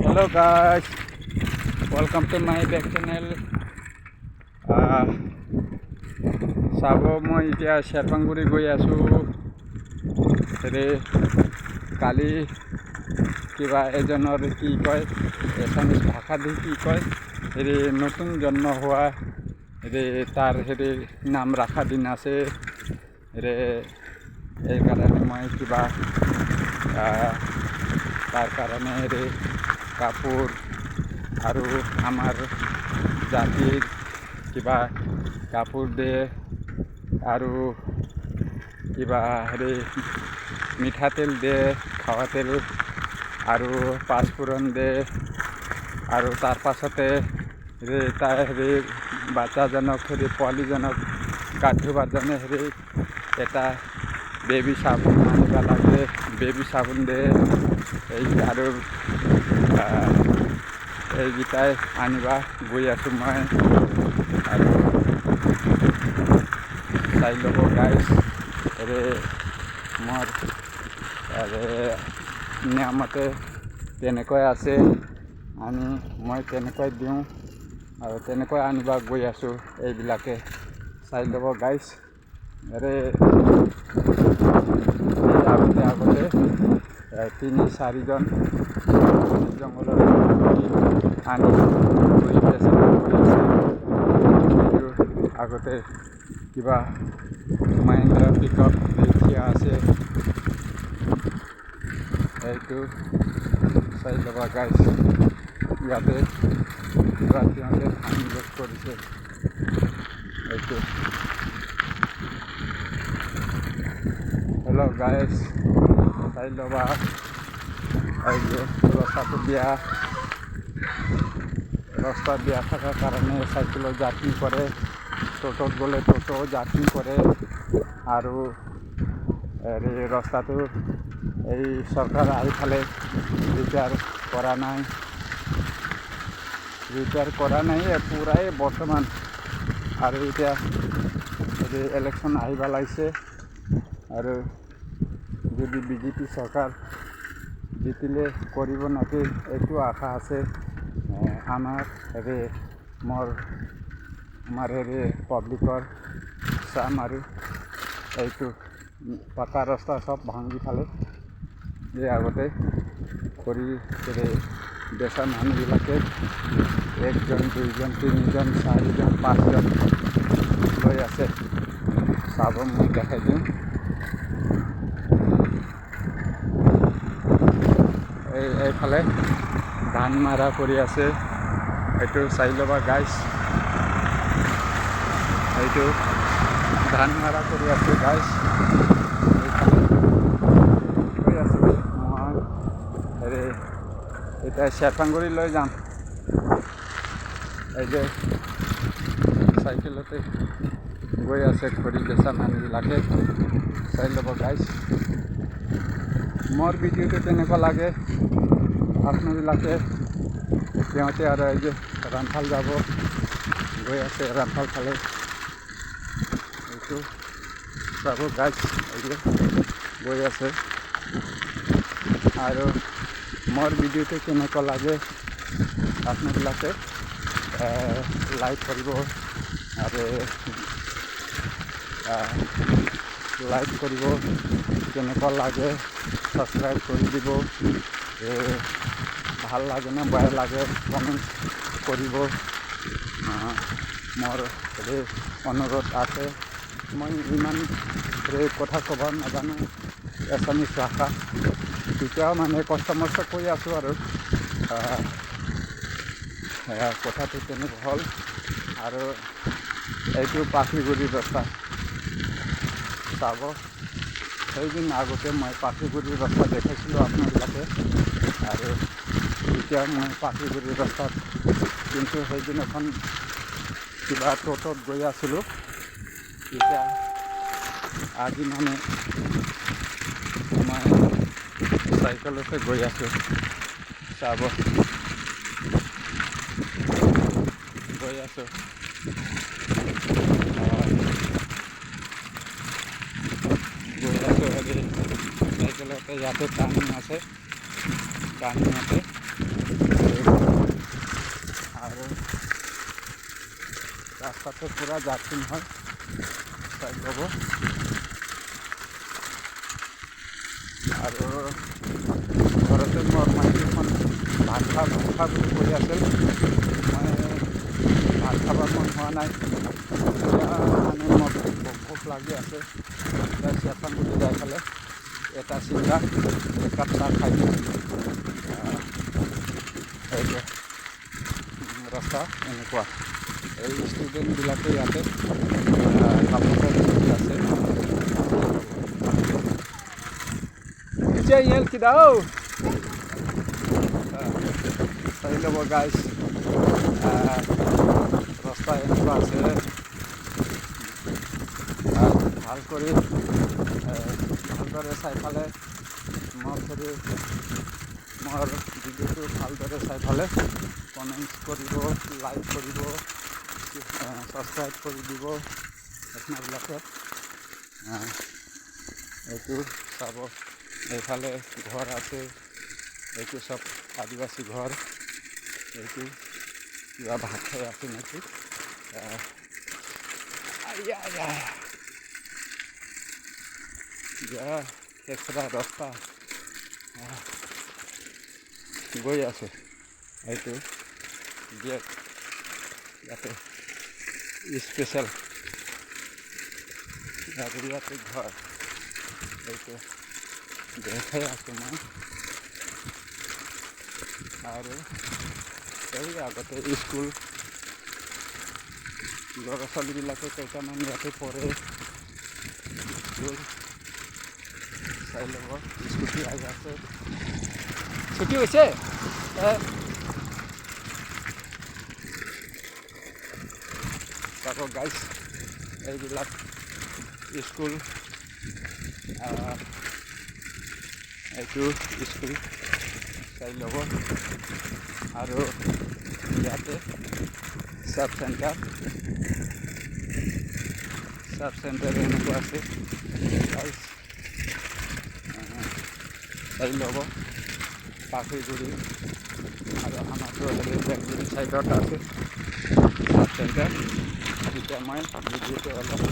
Hello guys, welcome to my back channel. Sabo moi এতিয়া শেৰপাংগুৰি গৈ আছো। হেৰি কালি কিবা এজনৰ কি কয় এছামিছ ভাষা দি কি কয় হেৰি নতুন জন্ম হোৱা হেৰি তাৰ হেৰি নাম ৰাখা দিন আছে। হেৰি এই কাৰণে মই কিবা তাৰ কাৰণে হেৰি কাপোৰ আৰু আমাৰ জাতিৰ কিবা কাপোৰ দিয়ে আৰু কিবা হেৰি মিঠাতেল দিয়ে, খাৱা তেল আৰু পাঁচফোৰণ দিয়ে আৰু তাৰ পাছতে তাৰ হেৰি বাচ্চাজনক হেৰি পোৱালিজনক গা ধুৱাৰ কাৰণে হেৰি এটা বেবী চাবোন আনিব লাগে। বেবী চাবোন দিয়ে এই আৰু এইকেইটাই আনিবা গৈ আছোঁ মই। আৰু চাই ল'ব গাইজ হেৰি মোৰ নিয়মতে তেনেকৈ আছে, মই তেনেকৈ দিওঁ আৰু তেনেকৈ আনিব গৈ আছোঁ। এইবিলাকে চাই ল'ব গাইজ। হেৰি আগতে 3-4জন জংঘলৰ আনি আগতে কিবা মাহিন্দ্ৰা পিকআপ থিয়া আছে, এইটো চাই ল'বা গাইজ। ইয়াতে সিহঁতে ইনভেষ্ট কৰিছে এইটো। হেল্ল' গাইজ চাই ল'বা। এইটো ৰাস্তা দিয়া থকাৰ কাৰণে চাইকেলত জাৰ্কিং কৰে, টোটোত গ'লে টোটো জাৰ্কিং কৰে আৰু হেৰি ৰাস্তাটো এই চৰকাৰ আহিফালে ৰিপেয়াৰ কৰা নাই পূৰাই বৰ্তমান। আৰু এতিয়া হেৰি ইলেকশ্যন আহিব লাগিছে আৰু যদি বিজেপি চৰকাৰ জিতিলে কৰিব নেকি এইটো আশা আছে। আমাৰ হেৰি আমাৰ হেৰি পাব্লিকৰ চাম আৰু এইটো পাকা ৰাস্তা চব ভাঙি ফালে এই আগতে কৰি হেৰি বেচা মানুহবিলাকে 1 জন 2 জন 3 জন 4 জন 5 জন লৈ আছে। চাব মই দেখাই দিওঁ। এইফালে ধান মাৰা কৰি আছে, এইটো চাই ল'বা গাইজ। এইটো ধান মাৰা কৰি আছে গাইজ। গৈ আছোঁ মই হেৰি এতিয়া শেৰপাংগুৰি লৈ যাম। এই যে চাইকেলতে গৈ আছে খৰি বেচা মানুহবিলাকে, চাই ল'ব গাইজ। মোৰ ভিডিঅ'টো তেনেকুৱা লাগে আপোনাবিলাকে। সিহঁতে আৰু এই যে ৰামফাল যাব গৈ আছে, ৰামফাল ফালে এইটো চাব গাইজ। এই যে গৈ আছে আৰু মোৰ ভিডিঅ'টো কেনেকুৱা লাগে আপোনাবিলাকে লাইক কৰিব আৰু লাইক কৰিব, কেনেকুৱা লাগে ছাবস্ক্ৰাইব কৰি দিব। ভাল লাগে না বেয়া লাগে কমেণ্ট কৰিব। মোৰ হেৰি অনুৰোধ আছে। মই ইমান কথা ক'ব নাজানো এছামিছ ভাষা, তেতিয়াও মানে কষ্ট মষ্ট কৰি আছোঁ আৰু কথাটো তেনেকুৱা হ'ল। আৰু এইটো পাখিগুৰিৰ ৰাস্তা চাব। সেইদিন আগতে মই পাখিগুৰিৰ ৰাস্তা দেখাইছিলোঁ আপোনালোকে আৰু এতিয়া মই পাখিগুৰিৰ ৰাস্তাত, কিন্তু সেইদিন এখন কিবা টোটোত গৈ আছিলোঁ। এতিয়া আজি মানে মই চাইকেলতে গৈ আছোঁ। চাব গৈ আছোঁ। চাইকেলতে ইয়াতে টাৰ্ণিং আছে, টাৰ্ণিঙতে ৰাস্তাটো পূৰা জাৰ্কিং হয়, চাই ল'ব। আৰু ঘৰতে মোৰ মাইকীখন ভাত খা বুলি কৈ আছিল। মই ভাত খাব মন হোৱা নাই, মানে মোৰ ভোক লাগি আছে। এতিয়া চেৰাপুঞ্জী যাই পেলাই এটা চিংৰা একাপ চাহ খাই দিম। এইটো ৰাস্তা এনেকুৱা। এই ষ্টুডেণ্টবিলাকে ইয়াতে কামতে আছে। Jahil kita চাই ল'ব গাইজ, ৰাস্তা এনেকুৱা আছে। ভাল কৰি ভালদৰে চাই ফালে মোৰ ভিডিঅ'টো ভালদৰে চাই ফালে কমেণ্টছ কৰিব, লাইক কৰিব, ছাবস্ক্ৰাইব কৰি দিব আপোনাবিলাকে। এইটো চাব, এইফালে ঘৰ আছে, এইটো চব আদিবাসী ঘৰ। এইটো কিবা ভাত খাই আছে নেকি? কেঁচৰা ৰাস্তা গৈ আছে। এইটো গেট, ইয়াতে স্পেচিয়েল ইয়াতে ঘৰ। এইটো দেখাই আছোঁ মই। আৰু এই আগতে স্কুল, ল'ৰা ছোৱালীবিলাকে কেইটামান ইয়াতে পঢ়ে। স্কুল চাই ল'ব, স্কুটি আহি আছে। ছুটি হৈছে। চাব গাইজ, এইবিলাক স্কুল, এইটো স্কুল চাই ল'ব। আৰু ইয়াতে সাব চেণ্টাৰ এনেকুৱা আছে গাইজ, চাই ল'ব। পাখিগুৰি আৰু আমাৰতো বেংগুৰি চাইডত আছে সাব চেণ্টাৰ। এতিয়া মই ভিডিঅ'টো অলপ